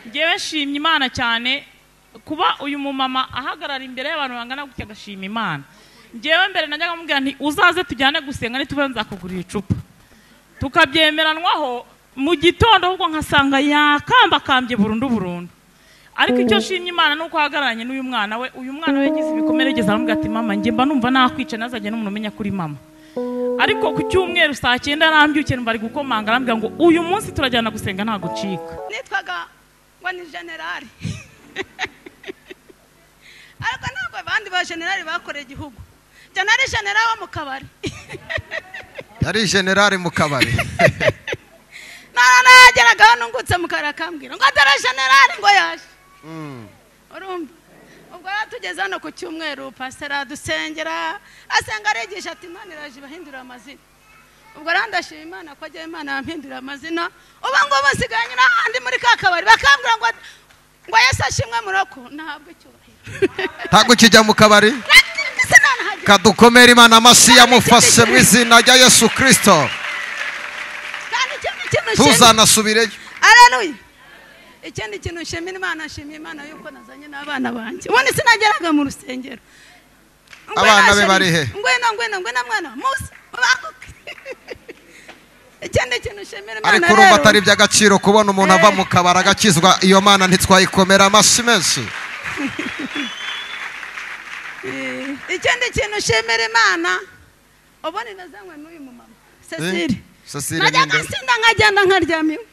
ngewe nshimye Imana cyane kuba uyu mumama ahagarara imbere y'abantu bangana gutya agashima Imana. Ngewe mbere najyaga mubwira nti uzaze tujyane gusenga nituve nzakugurira icupa tukabyemeranwaho mu gitondo ahubwo nkasanga yakambakambye burundu. Ariko icyo nshimye Imana nuko ahagararanye n'uyu mwana we, uyu mwana we yagize ibikomere yageze aramubwira ati mama njye mba numva nakwica nazajya n'umuntu umenya kuri mama. Ariko ku cyumweru saa 9 arambyukiye bari gukomanga arambwira ngo uyu munsi turajyana gusenga nta gucika. Nitwaga ngo ni generali ariko ntabwo abandi ba generali bakoreye igihugu. Nari generali wo mu kabari. Yari generali mu kabari. Narageraga hano ngutse mu kabari akambwira ngo atari generali ngo yaje. Urumva ubwo tugeze hano ku cyumweru pastor dusengera asenga aregesha ati Imana iraje bahindura amazina. Ubwo randashima Imana ko agiye Imana yampindura amazina. Uba ngo basiganye n'andi muri ka kabari bakambwira ngo Yesu ashimwe muroko ntabwo cyubahiro. Ntabwo kijya mu kabari. Kadukomera Imana amasi yamufashe mu izina rya Yesu Kristo. Kandi ikintu tuzanasubireyo. Haleluya. Ikindi kintu nshimira Imana, nshimira Imana yuko nazanye n'abana banjye. Ubundi sinageraga mu rusengero. Abana be bari he? Ngwena mwana Musa bakuke. Ikindi kintu nshimira Imana. Ariko urumva atari by'agaciro kubona umuntu ava mu kabara agakizwa, iyo Mana ntitwayikomera amasi menshi. Ikindi kintu nshimira Imana, ubone nazanywe n'uyu mumama Cecile. Najyaga sinda nkagenda nkaryamiwe.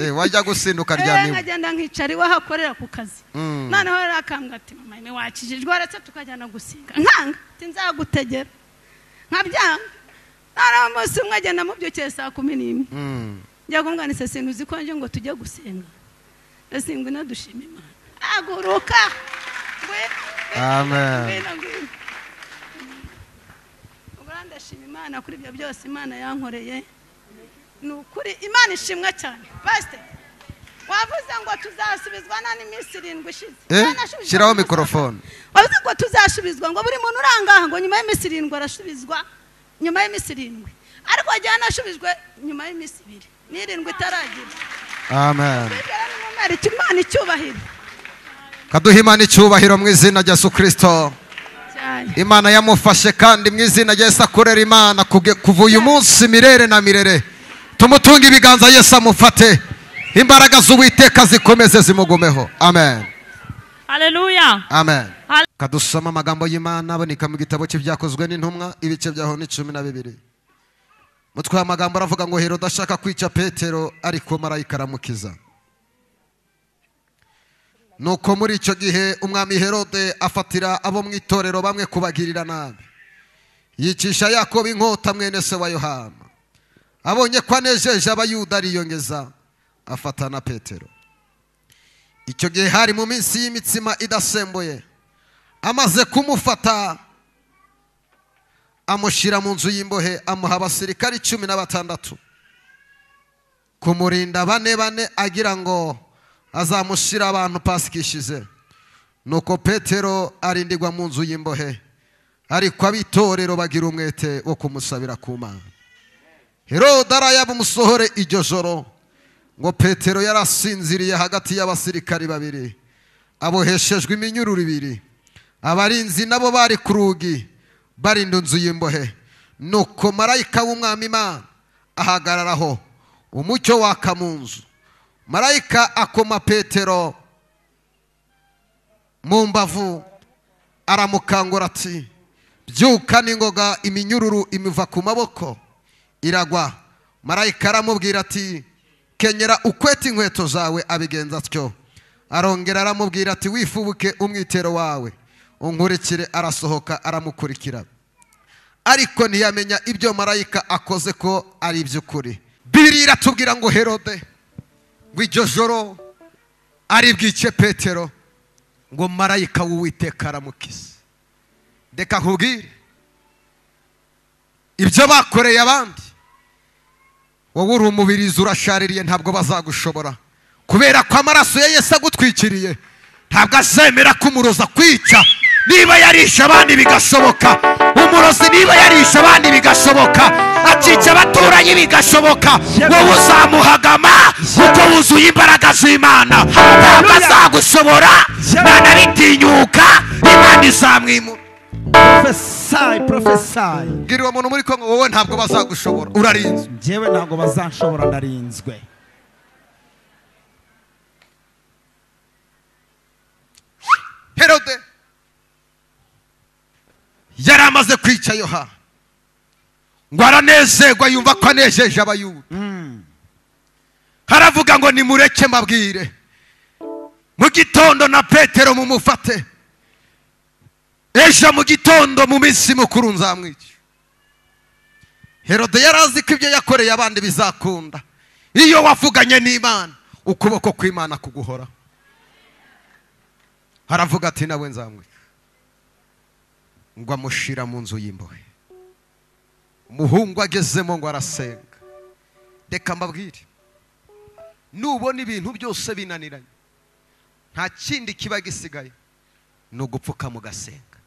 Wajya gusinduka ryamiwe. Nkagenda nkicara iwe hakorera ku kazi. Noneho rakambwa ati mama ime wakijijwe aretse tukajyana gusinga. Nkanga tinzagutegera. Nkabyanga. Nara umunsi umwe agenda mubyukiye saa 11. Njya kumbwa ni Cecile uzi ko nje ngo tujye gusenga. Ndasingwe nadushima Imana. Aguruka. Amen. Uganda shima Imana kuri ibyo byose Imana yankoreye. Nukuri Imana ishimwe cyane. Pastor wavuze ngo tuzasubizwa nani minsi 7 ishize. Shiraho microphone. Wavuze ngo tuzasubizwa ngo buri muntu urangaha ngo nyuma y'iminsi 7 arasubizwa nyuma y'iminsi 7. Ariko ajyana ashubizwe nyuma y'iminsi 2. 7 itaragira. Amen. Imana icyubahiro. Kaduha Imana icyubahiro mu izina rya Yesu Kristo. Imana yamufashe kandi mu izina rya Yesu akorera Imana kuva uyu munsi mirere na mirere. Tumutunga ibiganza Yesu amufate. Imbaraga z'Uwiteka zikomeze zimugumeho. Amen. Haleluya. Amen. Kadusoma amagambo y'Imana aboneka mu gitabo cy'ibyakozwe n'intumwa ibice byaho ni 12. Mutwe amagambo aravuga ngo Herode ashaka kwica Petero ariko marayika aramukiza. Nuko muri icyo gihe umwami Herode afatira abo mu itorero bamwe kubagirira nabi. Yicisha Yakobo inkota mwene se wa Yohana. Abonye ko anejeje abayuda ariyongeza afata na Petero. Icyo gihe hari mu minsi y'imitsima idasembuye. Amaze kumufata amushira mu nzu y'imbohe amuha abasirikari 16 kumurinda bane agira ngo azamushira abantu pasikishize. Nuko Petero arindirwa mu nzu y'imbohe ariko abitorero bagira umwete wo kumusabira ku Mana. Herode arayaba umusohore iryo joro ngo Petero yarasinziriye hagati y'abasirikari 2 aboheshejwe iminyururu 2. Abarinzi nabo bari ku rugi barinda inzu y'imbohe. Nuko marayika w'umwami Imana ahagararaho umucyo waka mu nzu. Marayika akoma Petero mu mbavu aramukangura ati byuka n'ingoga, iminyururu imiva ku maboko iragwa. Marayika aramubwira ati kenyera ukwete inkweto zawe, abigenza atyo. Arongera aramubwira ati wifubuke umwitero wawe unkurikire. Arasohoka aramukurikira, ariko ntiyamenya ibyo marayika akoze ko ari iby'ukuri. Bibiliya iratubwira ngo Herode ngo iryo joro ari bwice Petero ngo marayika w'Uwiteka aramukiza. Ndeka nkubwire ibyo bakoreye abandi, wowe uri umubirizi urashaririye ntabwo bazagushobora, kubera ko amaraso ya Yesu agutwikiriye. Ntabwo azemera ko umuroza kwica. Niba yarisha abandi bigashoboka, umurozi niba yarisha abandi bigashoboka, akica abaturanyi bigashoboka, wowe uzamuhagama kuko wuzuye imbaraga z'Imana. Ntabwo azagushobora, ntanabitinyuka, Imana izamwimura. Prophesy. Bwira uwo muntu muri Kongo, wowe ntabwo bazagushobora, urarinzwe. Njyewe ntabwo bazanshobora, ndarinzwe. Herode yari amaze kwica Yohana, ngo aranezerwa, yumva ko anejeje Abayuda. Haravuga ngo nimureke mabwire, mu gitondo na Petero mumufate, ejo mu gitondo mu minsi mukuru nzamwica. Herode yari azi ko ibyo yakoreye abandi bizakunda. Iyo wavuganye n'Imana, ukuboko kw'Imana kuguhora. Haravuga ati nawe nzamwica. Ngo amushira mu nzu y'imbohe. Umuhungu agezemo ngo arasenga. Reka mbabwire, nubona ibintu byose binaniranye, nta kindi kiba gisigaye, ni ugupfuka mu gasenga.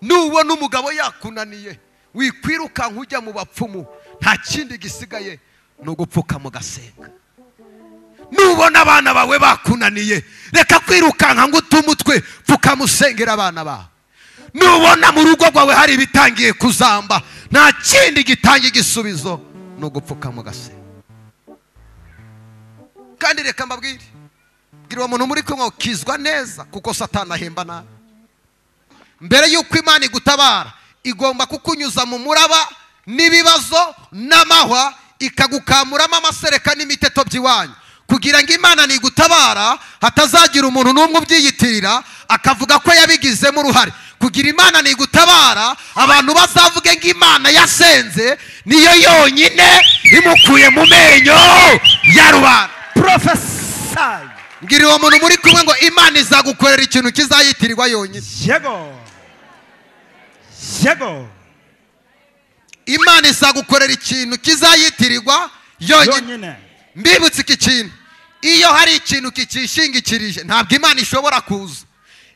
Nubona umugabo yakunaniye, wikwirukanka ujya mu bapfumu, nta kindi gisigaye, ni ugupfuka mu gasenga. Nubona abana bawe bakunaniye, reka kwirukanka ngo utume umutwe, pfuka musengera abana bawe. Nubona mu rugo rwawe hari ibitangiye kuzamba, nta kindi gitanga igisubizo, ni ugupfuka mu gasenga. Kandi reka mbabwire, bwira uwo muntu muri kumwe, ukizwa neza kuko Satani ahemba nabi. Mbere y'uko Imana igutabara, igomba kukunyuza mu muraba n'ibibazo n'amahwa, ikagukamuramo amasereka n'imiteto by'iwanyu, kugira ngo Imana nigutabara hatazagira umuntu n'umwe ubyiyitirira akavuga ko yabigizemo uruhare. Kugira Imana nigutabara, abantu bazavuge ngo Imana yasenze niyo yonyine imukuye mu menyo ya rubanda. Prophesy. Mbwira uwo muntu muri kumwe ngo Imana izagukorera ikintu kizayitirirwa yonyine. Yego. Imana izagukorera ikintu kizayitirirwa yonyine. Mbibutse iki kintu, iyo hari ikintu kikishingikirije, ntabwo Imana ishobora kuza.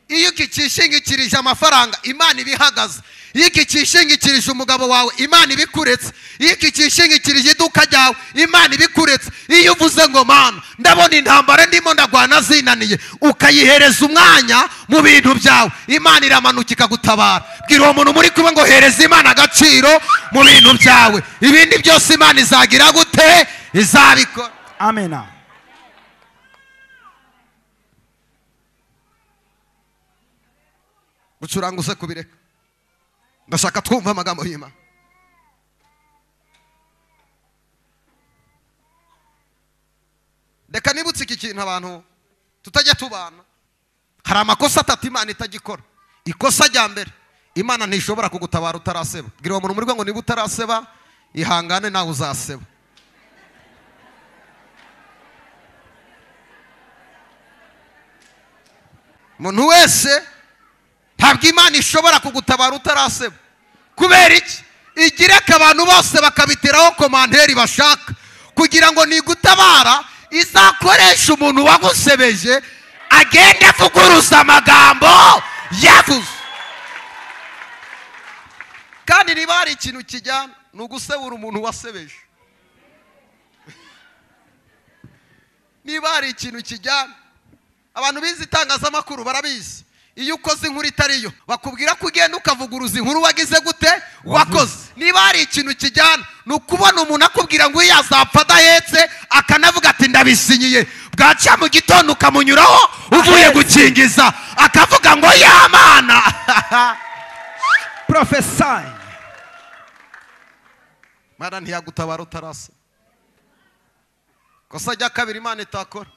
Iyo kikishingikirije amafaranga, Imana ibihagaze. Iyo kikishingikirije umugabo wawe, Imana ibikuretse. Iyo kikishingikirije iduka ryawe, Imana ibikuretse. Iyo uvuze ngo Mana, ndabona intambara ndimo ndagwana zinaniye, ukayihereza umwanya mu bintu byawe, Imana iramanuka ikagutabara. Bwira uwo muntu muri kumwe ngo hereza Imana agaciro mu bintu byawe, ibindi byose Imana izagira gute? Izabikora. Amen. Gucuranga use kubireka, ndashaka twumva amagambo y'Imana. Reka nibutse iki kintu abantu tutajya tubana. Hari amakosa atatu Imana itagikora. Ikosa rya mbere, Imana ntishobora kugutabara utaraseba. Bwira uwo muntu muri ngo niba utaraseba, ihangane nawe uzaseba. Umuntu wese, ntabwo Imana ishobora kugutabara utaraseba. Kubera iki? Igireka abantu bose bakabiteraho komanteri bashaka, kugira ngo nigutabara izakoresha umuntu wagusebeje agende avuguruza amagambo yavuze. Kandi niba hari ikintu kijyana, ni ugusebura umuntu wasebeje. Niba hari ikintu kijyana, abantu bizi itangazamakuru barabizi, iyo ukoze inkuru itariyo bakubwira ko ugenda ukavuguruza inkuru wagize gute, wakoze. Niba hari ikintu kijyana, ni ukubona umuntu akubwira ngo yazapfa adahetse, akanavuga ati ndabisinyiye, bwaca mu gitondo ukamunyuraho uvuye gukingiza, akavuga ngo ya Mana. Prophesy. Mana ntiyagutabara utarasa. Kosa rya kabiri Imana itakora,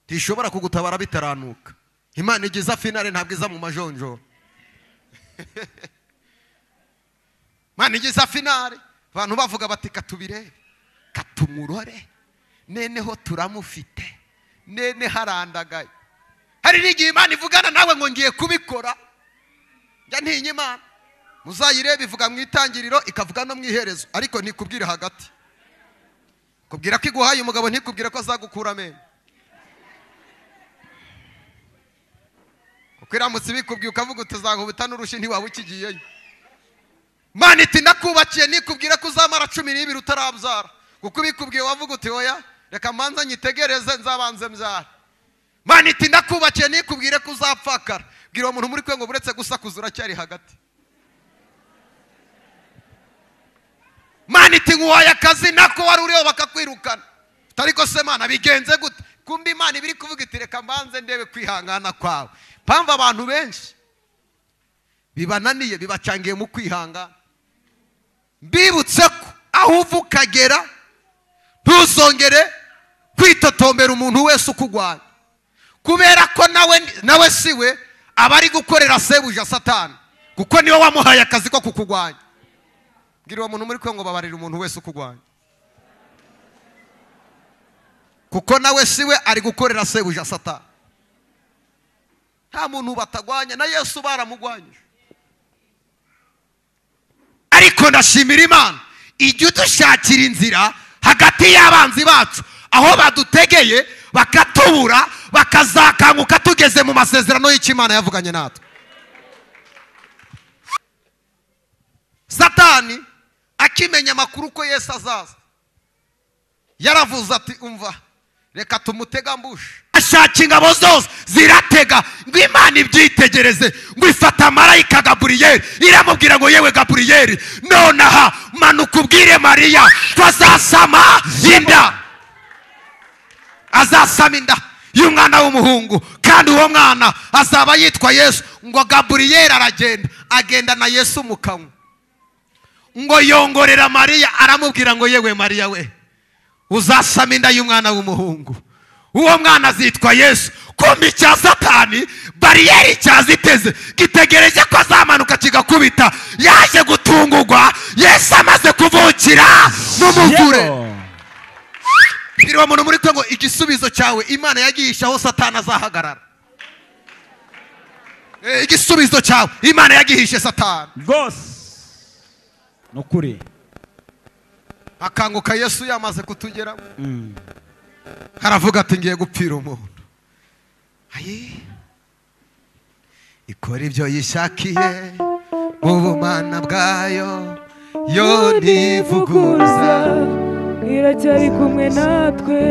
ntishobora kugutabara bitaranuka. Imana igiza finale, ntabwo iza mu majonjoro. Imana igiza finale, abantu bavuga bati katubirebe, katumurore, neneho turamufite, nene harandagaye. Hari n'igihe Imana ivugana nawe ngo ngiye kubikora, njya ntinya Imana. Muzayirebe ivuga mu itangiriro, ikavuga no mu iherezo, ariko ntikubwire hagati. Kubwira ko iguhaye umugabo, ntikubwire ko azagukura amenyo. kwiramutse bikubwiye ukavuga utazagubita n'urushi ntiwaba ukigiyeyo. Imana iti ndakubakiye nikubwire ko uzamara 12 utarabyara, kuko bikubwiye wavuga uti oya reka manza nyitegereze nzabanze mbyara. Imana iti ndakubakiye nikubwire ko uzapfakara, bwira umuntu muri kwe ngo buretse gusakuza uracyari hagati. Imana iti nguhaye akazi nako wari uriho bakakwirukana, ariko se Mana bigenze gute? Kumbi Imana ibiri kuvuga iti reka mbanze ndebe kwihangana kwawe. Pamva abantu benshi bibananiye bibacangiye mu kwihangana. Mbibutse ko aho uvukagera ntuzongere kwitotombera umuntu wese ukugwanya, kubera ko nawe siwe abari gukorera sebuja Satani, kuko niwe wamuhaye akazi ko kukugwanya. Bwira umuntu muri kwe ngo babarira umuntu wese ukugwanya, kuko nawe siwe ari gukorera sebuja Satani. Nta muntu batagwanya, na Yesu baramugwanyije. Ariko ndashimira Imana ijya udushakira inzira hagati y'abanzi bacu, aho badutegeye bakatubura, bakazakanguka tugeze mu masezerano y'Imana yavuganye natwe. Satani akimenya amakuru ko Yesu azaza, yaravuze ati umva reka tumutega mbushe. Ashaka ingabo zose ziratega ngo Imana ibyitegereze, ngo ifata marayika Gaburiyeli iramubwira ngo yewe Gaburiyeli, nonaha manuka ubwire Mariya ko azasama inda, azasama inda y'umwana w'umuhungu, kandi uwo mwana azaba yitwa Yesu. Ngo Gaburiyeli agenda na Yesu mu kanwa, ngo yongorera Mariya, aramubwira ngo yewe Mariya we uzasama inda y'umwana w'umuhungu, uwo mwana azitwa Yesu. Kumbi cya Satani bariyeri cyaziteze, gitegereje ko azamanuka kigakubita, yaje gutungurwa Yesu amaze kuvukira mu muvure. Bwira umuntu muri kwe ngo igisubizo cyawe Imana yagihisha aho Satani azahagarara. Igisubizo cyawe Imana yagihishe Satani rwose nukuri. Akanguka Yesu yamaze kutugera, haravuga ati ngiye gupfira umuntu. Ikora ibyo yishakiye mu bumana bwayo, yo ntivuguruza, iracyari kumwe natwe